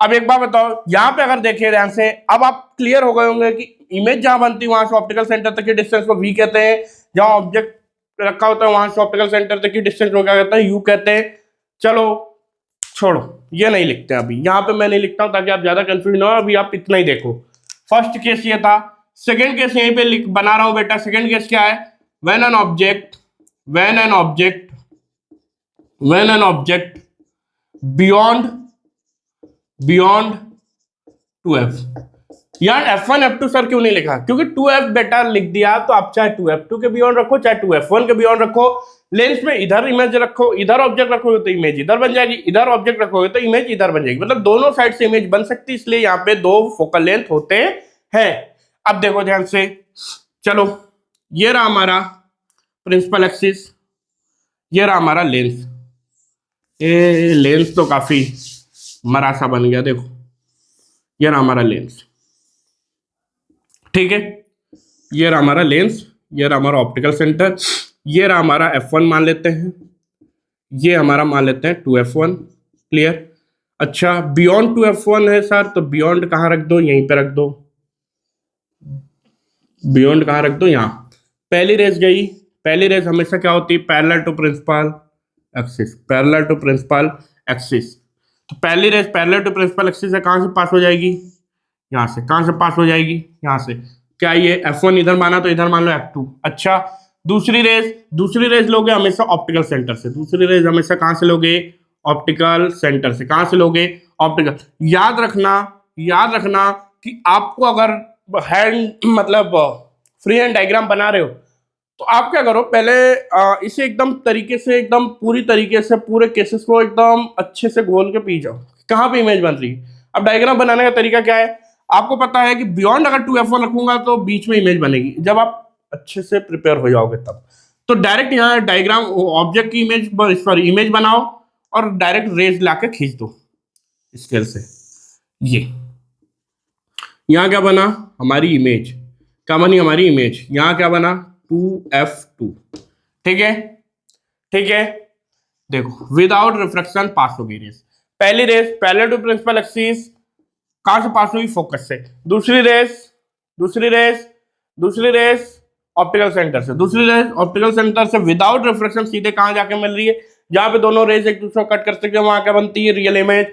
अब एक बात बताओ, यहां पे अगर देखिए ध्यान से, अब आप क्लियर हो गए होंगे कि इमेज जहां बनती है वहां से ऑप्टिकल सेंटर तक की डिस्टेंस को V कहते हैं, जहां ऑब्जेक्ट रखा होता है वहां से ऑप्टिकल सेंटर तक की डिस्टेंस को क्या कहते हैं, U कहते हैं। चलो छोड़ो, ये नहीं लिखते अभी, यहां पे मैं नहीं लिखता हूं ताकि आप ज्यादा कंफ्यूज ना हो, अभी आप इतना ही देखो। फर्स्ट केस ये था, सेकंड केस यहीं पे बना रहा हूं बेटा। सेकंड केस क्या है, when an object beyond 2F। यार F1 F2 सर क्यों नहीं लिखा, क्योंकि 2F बेटा लिख दिया तो आप चाहे 2F2 के बियॉन्ड रखो चाहे 2F1 के बियॉन्ड रखो, लेंस में इधर इमेज रखो, इधर ऑब्जेक्ट रखोगे तो इमेज इधर बन जाएगी, इधर ऑब्जेक्ट रखोगे तो इमेज इधर बन जाएगी, मतलब दोनों साइड से इमेज बन सकती है, इसलिए यहाँ पे दो फोकल लेंथ होते हैं। अब देखो ध्यान से, चलो ये रहा हमारा प्रिंसिपल एक्सिस, ये रहा हमारा लेंस। ये लेंस तो काफी मरासा बन गया, देखो ये रहा हमारा लेंस। ठीक है, ये रहा हमारा लेंस, ये रहा हमारा ऑप्टिकल सेंटर, ये रहा हमारा F1 मान लेते हैं, ये हमारा मान लेते हैं 2F1, क्लियर। अच्छा बियॉन्ड 2F1 है सर, तो बियॉन्ड कहाँ रख दो, यहीं पे रख दो, बियॉन्ड कहाँ रख दो, यहाँ। पहली रेस गई, पहली रेस हमेशा क्या होती है, parallel to principal axis, parallel to principal axis. तो पहली rays parallel to principal axis से कहाँ से पास हो जाएगी, यहाँ से। कहाँ से पास हो जाएगी, यहाँ से। क्या ये F1 इधर माना तो इधर मान लो F2। अच्छा दूसरी रेस लोगे हमेशा ऑप्टिकल सेंटर से, दूसरी रेस हमेशा कहाँ से लोगे, ऑप्टिकल सेंटर से। कहाँ से लोगे, ऑप्टिकल। याद रखना कि आपको अगर हैंड मतलब फ्री हैंड डायग्राम बना रहे हो तो आप क्या करो, पहले इसे एकदम तरीके से, एकदम पूरी तरीके से पूरे केसेस को एकदम अच्छे से घोल के पी जाओ कहाँ पे इमेज बन रही है। अब डायग्राम बनाने का तरीका क्या है, आपको पता है कि बियॉन्ड अगर 2F1 रखूंगा तो बीच में इमेज बनेगी, जब आप अच्छे से प्रिपेयर हो जाओगे तब। तो डायरेक्ट यहाँ डायग्राम ऑब्जेक्ट की इमेज बनाओ और डायरेक्ट रेज लाके खींच दो स्केल से। ये यहाँ क्या बना, हमारी इमेज क्या बनी, हमारी इमेज यहाँ क्या बना 2F2। ठीक है, देखो विदाउट रिफ्लेक्शन पास हो गई रेस। पहली rays parallel to principal axis कहां से पास हुई, फोकस से। दूसरी रेस दूसरी रेस दूसरी रेस ऑप्टिकल सेंटर से। दूसरी रेस ऑप्टिकल सेंटर से विदाउट रिफ्लेक्शन सीधे कहां जाके मिल रही है, जहां पे दोनों रेस एक दूसरे को कट कर सकते हैं, वहां क्या बनती है, real image.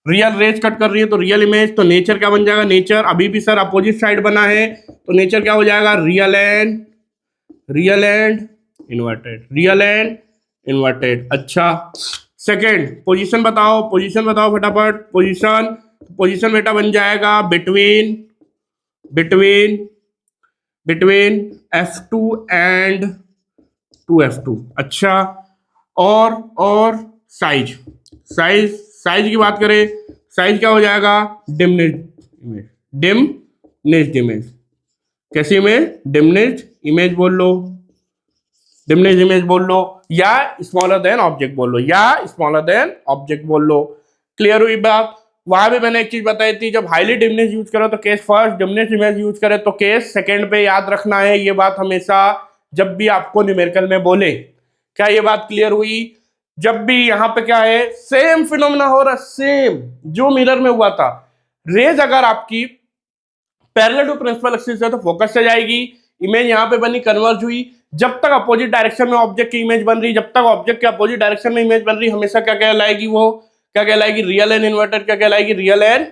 Real rays cut कर रही है तो रियल इमेज, तो नेचर क्या बन जाएगा, नेचर अभी भी सर अपोजिट साइड बना है तो नेचर क्या हो जाएगा, रियल एंड इन्वर्टेड। अच्छा सेकंड पोजीशन बताओ फटाफट। पोजीशन बेटा बन जाएगा बिटवीन F2 एंड 2F2। अच्छा और साइज की बात करें, साइज क्या हो जाएगा, डिमनिश्ड इमेज। कैसी इमेज, डिमनिश्ड इमेज बोल लो या स्मॉलर देन ऑब्जेक्ट बोल लो। क्लियर हुई बात। वहां भी मैंने एक चीज बताई थी, जब हाईली डिमनिश यूज करो तो case first, diminish image use करे तो केस सेकंड पे याद रखना है। ये बात हमेशा जब भी आपको न्यूमेरिकल में बोले, क्या ये बात क्लियर हुई। जब भी यहाँ पे क्या है, सेम फिनोमेना हो रहा, सेम जो मिरर में हुआ था। रेज अगर आपकी पैरेलल टू प्रिंसिपल एक्सिस है तो फोकस से जाएगी, इमेज यहाँ पे बनी, कन्वर्ज हुई। जब तक अपोजिट डायरेक्शन में ऑब्जेक्ट की इमेज बन रही, जब तक ऑब्जेक्ट के अपोजिट डायरेक्शन में इमेज बन रही, हमेशा क्या कहलाएगी, वो क्या कहलाएगी, रियल एंड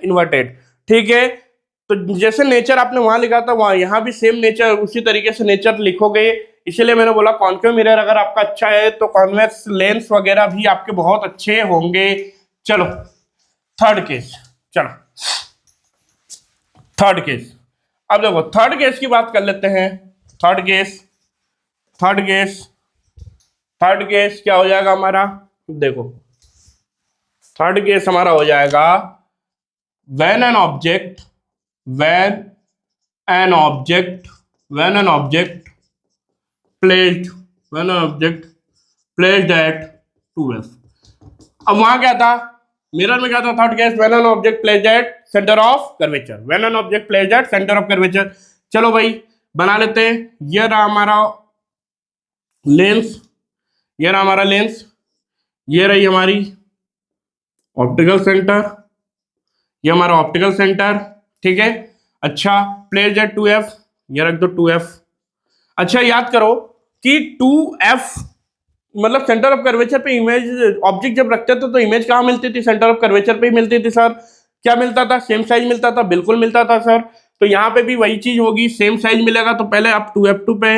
इन्वर्टेड। ठीक है। तो जैसे नेचर आपने वहां लिखा था, वहां यहाँ भी सेम नेचर, उसी तरीके से नेचर लिखोगे। इसीलिए मैंने बोला कॉन्केव मिरर अगर आपका अच्छा है तो कॉन्वेक्स लेंस वगैरह भी आपके बहुत अच्छे होंगे। चलो थर्ड केस। अब देखो थर्ड केस की बात कर लेते हैं। थर्ड केस क्या हो जाएगा हमारा, देखो थर्ड केस हमारा हो जाएगा when an object placed at 2f। अब वहां क्या था, मिरर में क्या था, third case when an object placed at center of curvature। चलो भाई बना लेते हैं। ये रहा हमारा लेंस, ये रही हमारी ऑप्टिकल सेंटर, ये हमारा ऑप्टिकल सेंटर। ठीक है। अच्छा प्लेस्ड एट 2f, ये रख दो 2f। अच्छा याद करो कि 2f मतलब सेंटर ऑफ कर्वेचर पे इमेज ऑब्जेक्ट जब रखते थे तो इमेज कहाँ मिलती थी, सेंटर ऑफ कर्वेचर पे ही मिलती थी सर। क्या मिलता था, सेम साइज मिलता था, बिल्कुल मिलता था सर। तो यहाँ पे भी वही चीज होगी, सेम साइज मिलेगा। तो पहले आप 2f2 पे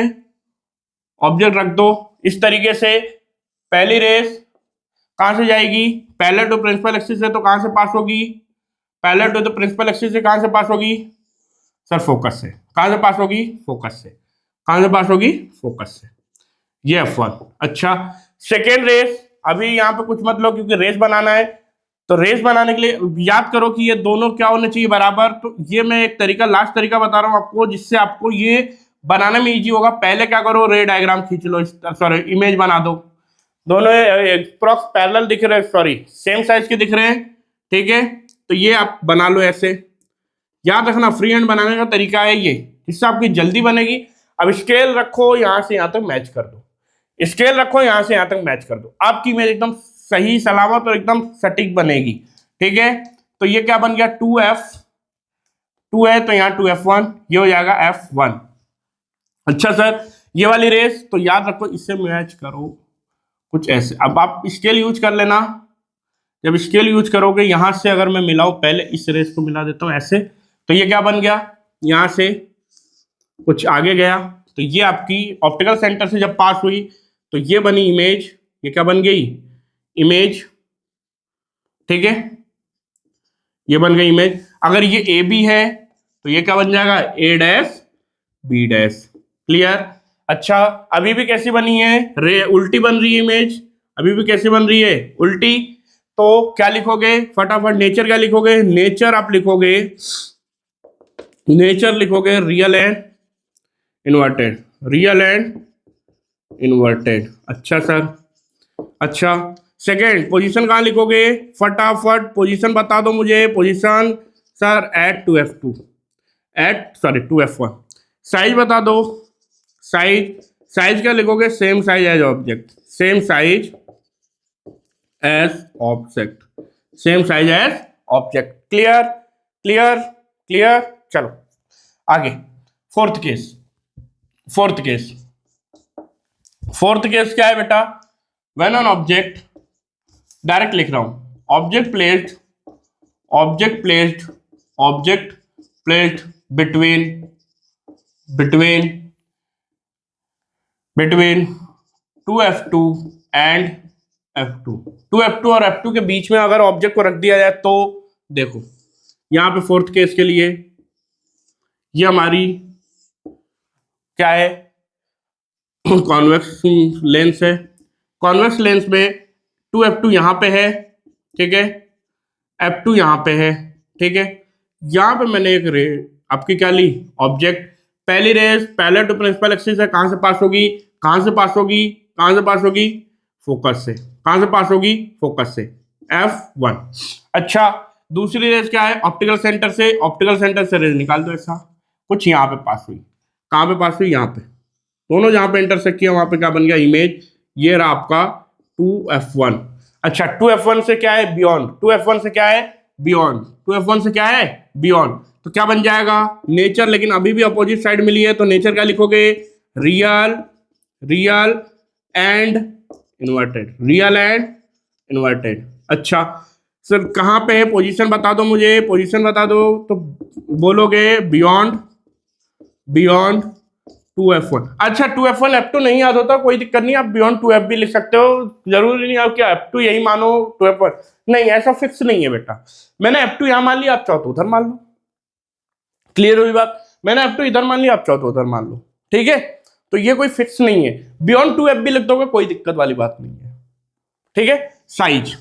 ऑब्जेक्ट रख दो इस तरीके से। पहली रेस कहां से जाएगी, पैरेलल टू प्रिंसिपल एक्सिस है तो कहां से पास होगी, parallel to the principal axis से कहां से पास होगी सर, फोकस से। कहां से पास होगी, फोकस से। कहां से पास होगी, फोकस से। ये F1। अच्छा सेकेंड रेस, अभी यहाँ पे कुछ मत लो क्योंकि रेस बनाना है। तो रेस बनाने के लिए याद करो कि ये दोनों क्या होने चाहिए, बराबर। तो ये मैं एक तरीका, लास्ट तरीका बता रहा हूँ आपको, जिससे आपको ये बनाने में इजी होगा। पहले क्या करो, रे डायग्राम खींच लो, सॉरी इमेज बना दो। दोनों अप्रॉक्स पैरेलल दिख रहे हैं, सॉरी सेम साइज के दिख रहे हैं। ठीक है। तो ये आप बना लो ऐसे। याद रखना फ्री हैंड बनाने का तरीका है ये, जिससे आपकी जल्दी बनेगी। अब स्केल रखो, यहां से यहां तक मैच कर दो, स्केल रखो यहां से यहां तक मैच कर दो, आपकी इमेज एकदम सही सलामत और एकदम सटीक बनेगी। ठीक है। तो ये क्या बन गया, 2 है तो यहाँ 2f1, ये हो जाएगा f1। अच्छा सर ये वाली रेस तो याद रखो, इससे मैच करो कुछ ऐसे। अब आप स्केल यूज कर लेना। जब स्केल यूज करोगे, यहां से अगर मैं मिलाऊं, पहले इस रेस को मिला देता हूं ऐसे, तो ये क्या बन गया, यहां से कुछ आगे गया तो ये आपकी ऑप्टिकल सेंटर से जब पास हुई तो ये बनी इमेज। ये क्या बन गई, इमेज। ठीक है, ये बन गई इमेज। अगर ये ए बी है तो ये क्या बन जाएगा, ए डैश बी डैश। क्लियर। अच्छा अभी भी कैसी बनी है, रे उल्टी बन रही है इमेज, अभी भी कैसी बन रही है, उल्टी। तो क्या लिखोगे फटाफट, नेचर क्या लिखोगे, नेचर आप लिखोगे, रियल एंड इन्वर्टेड। अच्छा सर। अच्छा सेकेंड पोजीशन कहाँ लिखोगे, फटाफट पोजीशन बता दो मुझे। Position sir at 2f2, sorry 2f1। Size बता दो, साइज क्या लिखोगे, same size as object, same size as object. Clear clear clear. चलो आगे fourth case. Fourth case fourth case क्या है बेटा? व्हेन एन ऑब्जेक्ट, डायरेक्ट लिख रहा हूं, object placed object placed object placed between between between 2f2 and f2। 2f2 और f2 के बीच में अगर ऑब्जेक्ट को रख दिया जाए तो देखो यहां पे फोर्थ केस के लिए ये हमारी क्या है? कॉन्वेक्स लेंस है। कॉन्वेक्स लेंस में 2f2 यहां पे है, ठीक है, f2 यहां पे है, ठीक है। यहां पे मैंने एक रे आपकी क्या ली? ऑब्जेक्ट। पहली rays parallel to principal axis है, कहां से पास होगी? कहां से पास होगी? कहां से पास होगी? फोकस से। कहां से पास होगी? फोकस से, f1। अच्छा, दूसरी रेस क्या है? ऑप्टिकल सेंटर से। ऑप्टिकल सेंटर से रेस निकाल दो, ऐसा कुछ यहां पे पास हुई। कहां पे पास हुई? यहां पे। दोनों जहां पे इंटरसेक्ट किया वहां पे क्या बन गया? इमेज। ये रहा आपका 2f1। अच्छा, 2f1 से क्या है? बियॉन्ड। 2f1 से क्या है? बियॉन्ड। 2f1 से क्या है? बियॉन्ड। तो क्या बन जाएगा? नेचर। लेकिन अभी भी अपोजिट साइड मिली है तो नेचर क्या लिखोगे? Real real and inverted. Real and inverted. अच्छा सर, कहां पे है? पोजीशन बता दो मुझे, पोजीशन बता दो। तो बोलोगे बियॉन्ड बियॉन्ड 2f1। अच्छा, 2f1 f2 नहीं याद होता, कोई दिक्कत नहीं, आप बियॉन्ड 2f भी लिख सकते हो। जरूरी नहीं आप क्या f2 यही मानो 2f1 नहीं, ऐसा फिक्स नहीं है बेटा। मैंने f2 यहां मान लिया, आप चाहो तो उधर मान लो। क्लियर हुई बात? मैंने f2 इधर मान लिया, आप चाहो तो उधर मान लो, ठीक है। तो ये कोई फिक्स नहीं है, बियॉन्ड 2f भी लिख दोगे, कोई दिक्कत वाली बात नहीं है, ठीक है। साइज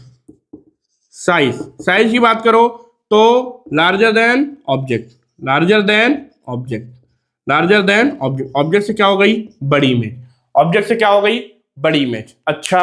साइज साइज की बात करो तो larger than object, larger than object, larger than object. Object से क्या हो गई? बड़ी इमेज। ऑब्जेक्ट से क्या हो गई? बड़ी इमेज। अच्छा,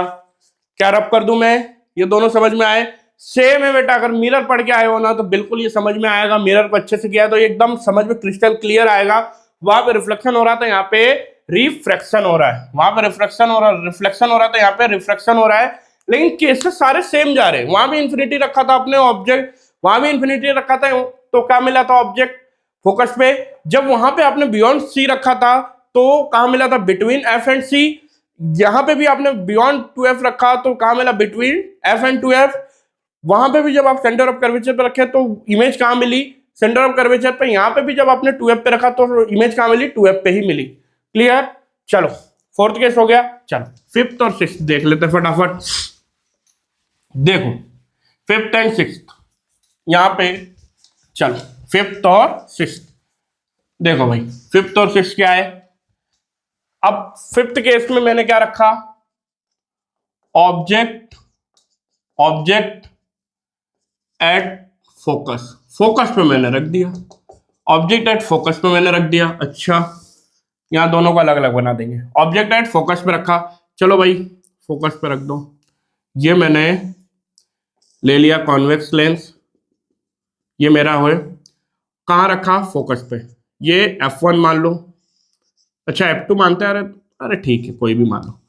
क्या रब कर दूं मैं? ये दोनों समझ में आए? सेम है बेटा। अगर मिरर पढ़ के आए हो ना तो बिल्कुल ये समझ में आएगा। मिरर को अच्छे से किया तो एकदम समझ में क्रिस्टल क्लियर आएगा। वहां पे रिफ्लेक्शन हो रहा था, यहाँ पे रिफ्रैक्शन हो रहा है। वहां पे रिफ्लेक्शन हो रहा रिफ्लेक्शन हो रहा था, यहाँ पे रिफ्रैक्शन हो रहा है। लेकिन केसेस सारे सेम जा रहे हैं। वहां भी इंफिनिटी रखा था आपने ऑब्जेक्ट, वहां भी इंफिनिटी रखा था, तो क्या मिला था? ऑब्जेक्ट फोकस पे। जब वहां पे आपने बियॉन्ड सी रखा था तो कहां मिला था? बिटवीन एफ एंड सी। यहां पे भी आपने बियॉन्ड 2f रखा तो कहां मिला? Between F and 2f। वहां पे भी जब आप सेंटर ऑफ कर्वेचर पे रखे तो इमेज कहां मिली? सेंटर ऑफ कर्वेचर पे। यहां पे भी जब आपने 2f पे रखा तो इमेज कहां मिली? 2f पे ही मिली। क्लियर? चलो फोर्थ केस हो गया। चलो फिफ्थ और सिक्स्थ देख लेते हैं फटाफट। देखो फिफ्थ एंड सिक्स्थ यहां पे, चलो फिफ्थ और सिक्स्थ देखो भाई। फिफ्थ और सिक्स्थ क्या है? अब फिफ्थ केस में मैंने क्या रखा? Object object at focus. Focus पे मैंने रख दिया, ऑब्जेक्ट एट फोकस पे मैंने रख दिया। अच्छा, यहां दोनों को अलग अलग बना देंगे। ऑब्जेक्ट एट फोकस पे रखा, चलो भाई फोकस पे रख दो। ये मैंने ले लिया कॉन्वेक्स लेंस, ये मेरा है कहां रखा? फोकस पे। ये f1 मान लो। अच्छा f2 मानते हैं? अरे अरे ठीक है, कोई भी मान लो।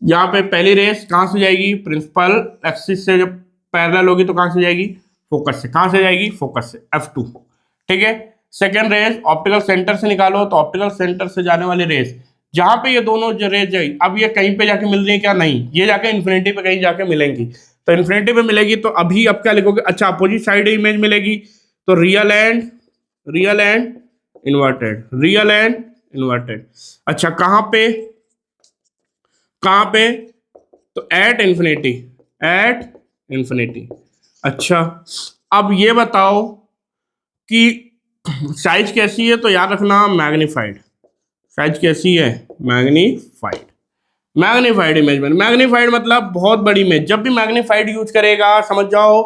यहाँ पे पहली रेस कहां से जाएगी? प्रिंसिपल एक्सिस से जब पैरेलल होगी तो कहां से जाएगी? फोकस से। कहां से जाएगी? फोकस से, f2, ठीक है। सेकेंड रेस ऑप्टिकल सेंटर से निकालो तो ऑप्टिकल सेंटर से जाने वाली रेस, जहां पे ये दोनों जो रेस जाएगी, अब ये कहीं पे जाके मिल रही है क्या? नहीं, ये जाके इन्फिनिटी पे कहीं जाके मिलेंगी। तो इन्फिनिटी पे मिलेगी तो अभी अब क्या लिखोगे? अच्छा, अपोजिट साइड इमेज मिलेगी तो real and inverted, real and inverted. अच्छा, कहां पे? तो एट इंफिनिटी, एट इंफिनिटी। अच्छा, अब ये बताओ कि साइज कैसी है? तो याद रखना मैग्नीफाइड। साइज कैसी है? मैग्नीफाइड। मैग्नीफाइड इमेज में, मैग्नीफाइड मतलब बहुत बड़ी इमेज। जब भी मैग्नीफाइड यूज करेगा समझ जाओ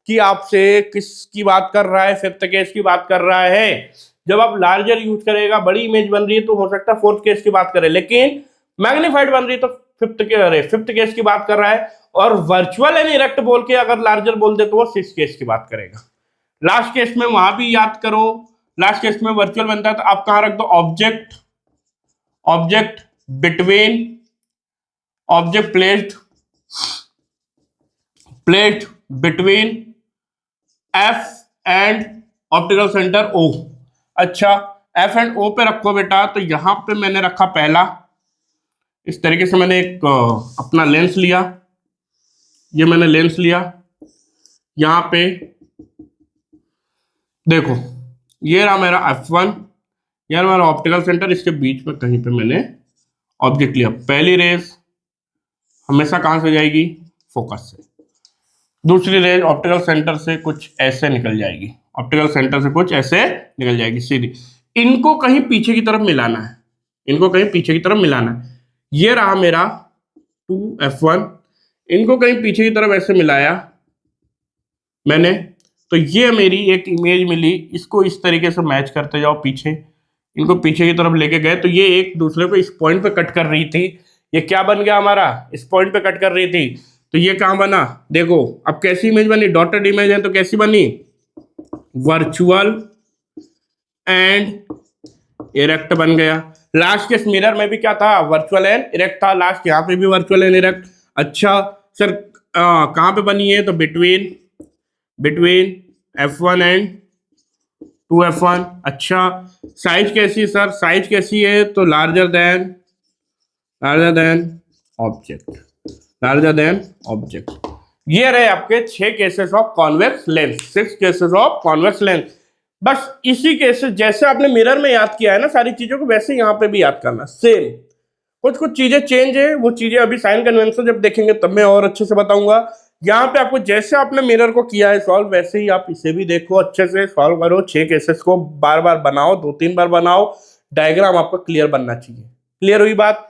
कि आपसे किसकी बात कर रहा है? फिफ्थ केस की बात कर रहा है। जब आप लार्जर यूज करेगा, बड़ी इमेज बन रही है, तो हो सकता है फोर्थ केस की बात करे, लेकिन मैग्नीफाइड बन रही है तो फिफ्थ केस की बात कर रहा है। और वर्चुअल एंड इरेक्ट बोल के अगर लार्जर बोल दे तो वो सिक्स केस की बात करेगा। लास्ट केस में वहां भी याद करो, लास्ट केस में वर्चुअल बनता है तो आप कहां रख दो? Object object between object placed between F and optical centre O. अच्छा, एफ एंड ओ पे रखो बेटा, तो यहां पे मैंने रखा पहला, इस तरीके से मैंने एक अपना लेंस लिया, ये मैंने लेंस लिया, यहां पे देखो ये रहा मेरा F1, यार मेरा ऑप्टिकल सेंटर, इसके बीच में कहीं पे मैंने ऑब्जेक्ट लिया। पहली रेज हमेशा कहां से जाएगी? फोकस से। दूसरी रेज ऑप्टिकल सेंटर से कुछ ऐसे निकल जाएगी, ऑप्टिकल सेंटर से कुछ ऐसे निकल जाएगी सीधी। इनको कहीं पीछे की तरफ मिलाना है, इनको कहीं पीछे की तरफ मिलाना है। ये रहा मेरा 2F1, इनको कहीं पीछे की तरफ ऐसे मिलाया मैंने, तो ये मेरी एक इमेज मिली। इसको इस तरीके से मैच करते जाओ पीछे, इनको पीछे की तरफ लेके गए, तो ये एक दूसरे को इस पॉइंट पे कट कर रही थी। ये क्या बन गया हमारा? इस पॉइंट पे कट कर रही थी, तो ये कहाँ बना? देखो अब कैसी इमेज बनी? डॉटेड इमेज है तो कैसी बनी? वर्चुअल एंड इरेक्ट बन गया। लास्ट के मिरर में भी क्या था? वर्चुअल एंड इरेक्ट था। लास्ट यहाँ पे भी वर्चुअल एंड इरेक्ट। अच्छा सर कहाँ पे बनी है? तो बिटवीन F1 एंड 2F1। अच्छा साइज कैसी है सर? साइज कैसी है? तो लार्जर देन ऑब्जेक्ट। ये रहे आपके 6 cases of convex lens, 6 cases of convex lens. बस इसी केसेस जैसे आपने मिरर में याद किया है ना सारी चीजों को, वैसे यहाँ पे भी याद करना सेम। कुछ चीजें चेंज है, वो चीजें अभी साइन कन्वेंशन जब देखेंगे तब मैं और अच्छे से बताऊंगा। यहाँ पे आपको जैसे आपने मिरर को किया है सॉल्व, वैसे ही आप इसे भी देखो, अच्छे से सॉल्व करो। 6 केसेस को बार बार बनाओ, 2-3 बार बनाओ, डायग्राम आपका क्लियर बनना चाहिए। क्लियर हुई बात?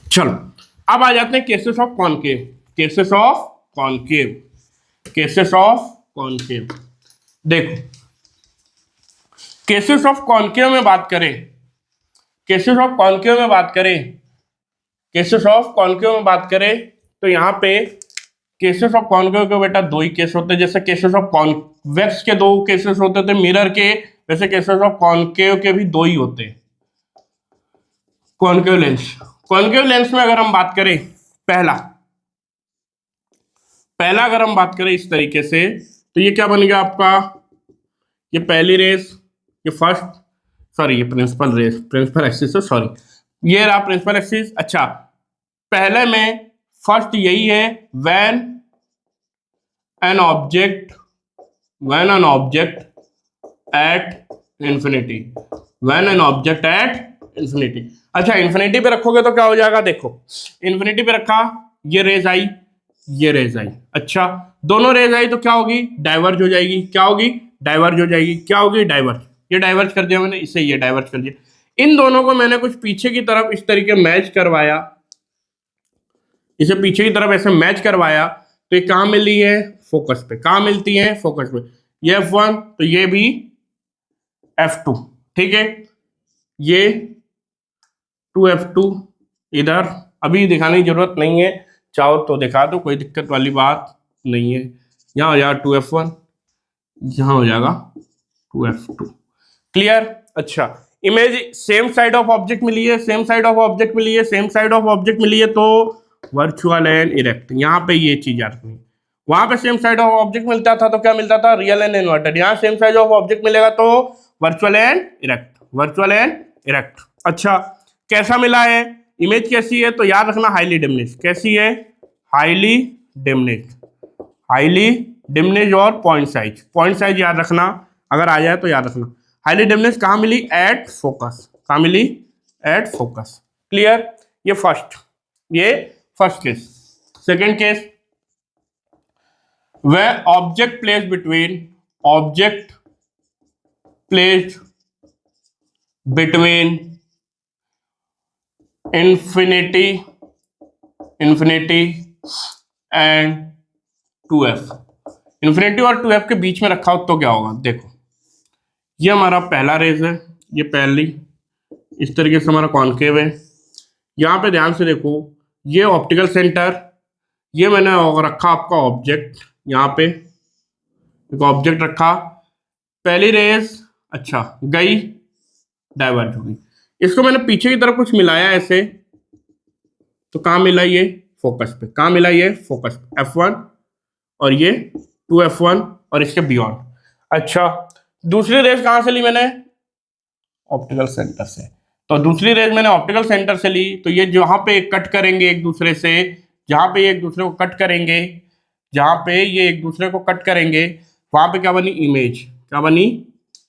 चलो अब आ जाते हैं केसेस ऑफ कॉनकेव। देखो केसेस ऑफ कॉनकेव में बात करें, तो यहाँ पे केसेस ऑफ कॉनकेव के बेटा 2 ही केस होते हैं। जैसे केसेस ऑफ कॉन्वेक्स के 2 केसेस होते थे मिरर के, वैसे केसेस ऑफ कॉनकेव के भी 2 ही होते हैं। कॉनकेव लेंस में अगर हम बात करें, पहला अगर हम बात करें इस तरीके से, तो ये क्या बन गया आपका? ये पहली रेस, ये प्रिंसिपल एक्सिस, ये रहा प्रिंसिपल एक्सिस। अच्छा पहले में फर्स्ट यही है, when an object at infinity. अच्छा इन्फिनिटी पे रखोगे तो क्या हो जाएगा? देखो इन्फिनिटी पे रखा, ये रेज आई। अच्छा दोनों रेज आई तो क्या होगी? डाइवर्ज हो जाएगी। ये डाइवर्ज कर दिया मैंने, इसे ये डाइवर्ज कर दिया। इन दोनों को मैंने कुछ पीछे की तरफ इस तरीके मैच करवाया, इसे पीछे की तरफ ऐसे मैच करवाया, तो ये कहाँ मिली है? फोकस पे। कहाँ मिलती है? फोकस पे। ये F1 तो ये भी F2, ठीक है। ये 2F2 इधर अभी दिखाने की जरूरत नहीं है, चाहो तो दिखा दो, कोई दिक्कत वाली बात नहीं है। यहाँ हो जाएगा 2F1, यहाँ हो जाएगा 2F2। क्लियर? अच्छा image same side of object मिली है, तो वर्चुअल एंड इरेक्ट। यहाँ पे ये चीज याद रखनी। वहां पे सेम साइड ऑफ ऑब्जेक्ट मिलता था तो क्या मिलता था? Real and inverted. यहाँ सेम साइड ऑफ ऑब्जेक्ट मिलेगा तो वर्चुअल एंड इरेक्ट। अच्छा कैसा मिला है? इमेज कैसी है? तो याद रखना हाईली डिमिनिश। कैसी है? हाईली डिमिनिश और पॉइंट साइज याद रखना, अगर आ जाए तो याद रखना। हाईली डिमिनिश कहाँ मिली? At focus. क्लियर? ये first case. Second case, where object placed between infinity and 2F, infinity और 2F के बीच में रखा हो तो क्या होगा? देखो ये हमारा पहला रेज है, ये पहली इस तरीके से हमारा कॉनकेव है। यहाँ पे ध्यान से देखो, ये ऑप्टिकल सेंटर, ये मैंने रखा आपका ऑब्जेक्ट, यहाँ पे एक ऑब्जेक्ट रखा, पहली रेज अच्छा गई, डाइवर्ज हो गई। इसको मैंने पीछे की तरफ कुछ मिलाया ऐसे, तो कहाँ मिला? ये फोकस पे। F1 और ये 2f1 और इसके बियॉन्ड। अच्छा, दूसरी रेस कहाँ से ली मैंने? ऑप्टिकल सेंटर से। तो दूसरी रेस मैंने ऑप्टिकल सेंटर से ली, तो ये जहाँ पे कट करेंगे एक दूसरे से, जहाँ पे ये एक दूसरे को कट करेंगे, जहाँ पे ये एक दूसरे को कट करेंगे, वहाँ पे क्या बनी? इमेज। क्या बनी?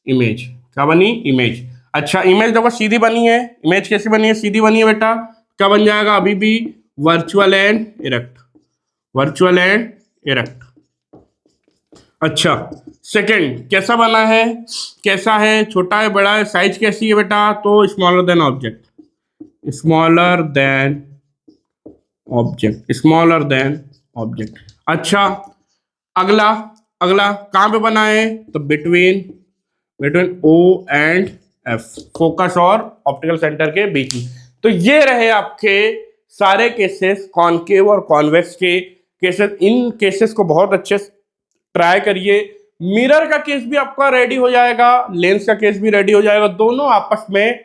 इमेज। क्या बनी? इमेज। अच्छा, इमेज देखो सीधी बनी है। इमेज कैसी बनी है? सीधी बनी है बेटा। क्या बन जाएगा? अभी भी virtual and erect. Virtual and erect. अच्छा, सेकंड कैसा बना है? कैसा है? छोटा है, बड़ा है? साइज कैसी है बेटा? तो smaller than object. Smaller than object. Smaller than object. अच्छा, अगला अगला कहाँ पे बना है? तो between between O and F, focus और ऑप्टिकल सेंटर के बीच में। तो ये रहे आपके सारे केसेस, कॉनकेव और कॉन्वेक्स के केसेस। इन केसेस को बहुत अच्छे से ट्राई करिए। मिरर का केस भी आपका रेडी हो जाएगा, लेंस का केस भी रेडी हो जाएगा। दोनों आपस में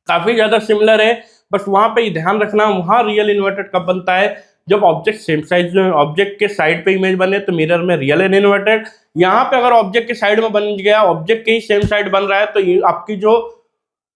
काफी ज्यादा सिमिलर है। बस वहां पे ध्यान रखना, वहां रियल इन्वर्टेड कब बनता है? जब ऑब्जेक्ट सेम साइज में, ऑब्जेक्ट के साइड पे इमेज बने तो मिरर में रियल एंड इन्वर्टेड। यहाँ पे अगर ऑब्जेक्ट के साइड में बन गया, ऑब्जेक्ट के ही सेम साइड बन रहा है, तो आपकी जो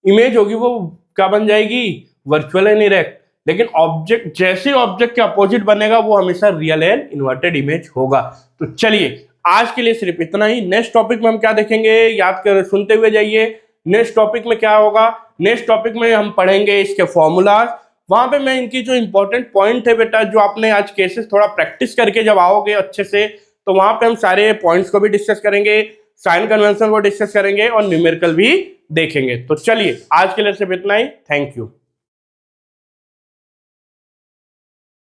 इमेज होगी वो क्या बन जाएगी? Virtual and erect. लेकिन ऑब्जेक्ट जैसे ऑब्जेक्ट के अपोजिट बनेगा वो हमेशा रियल एंड इन्वर्टेड इमेज होगा। तो चलिए, आज के लिए सिर्फ इतना ही। नेक्स्ट टॉपिक में हम क्या देखेंगे? याद कर, सुनते हुए जाइए। नेक्स्ट टॉपिक में क्या होगा? नेक्स्ट टॉपिक में हम पढ़ेंगे इसके फॉर्मूलाज। वहां पे मैं इनकी जो इंपॉर्टेंट पॉइंट है बेटा, जो आपने आज केसेस थोड़ा प्रैक्टिस करके जब आओगे अच्छे से, तो वहां पे हम सारे पॉइंट्स को भी डिस्कस करेंगे, साइन कन्वेंशन को डिस्कस करेंगे और न्यूमेरिकल भी देखेंगे। तो चलिए, आज के लिए सिर्फ इतना ही। Thank you.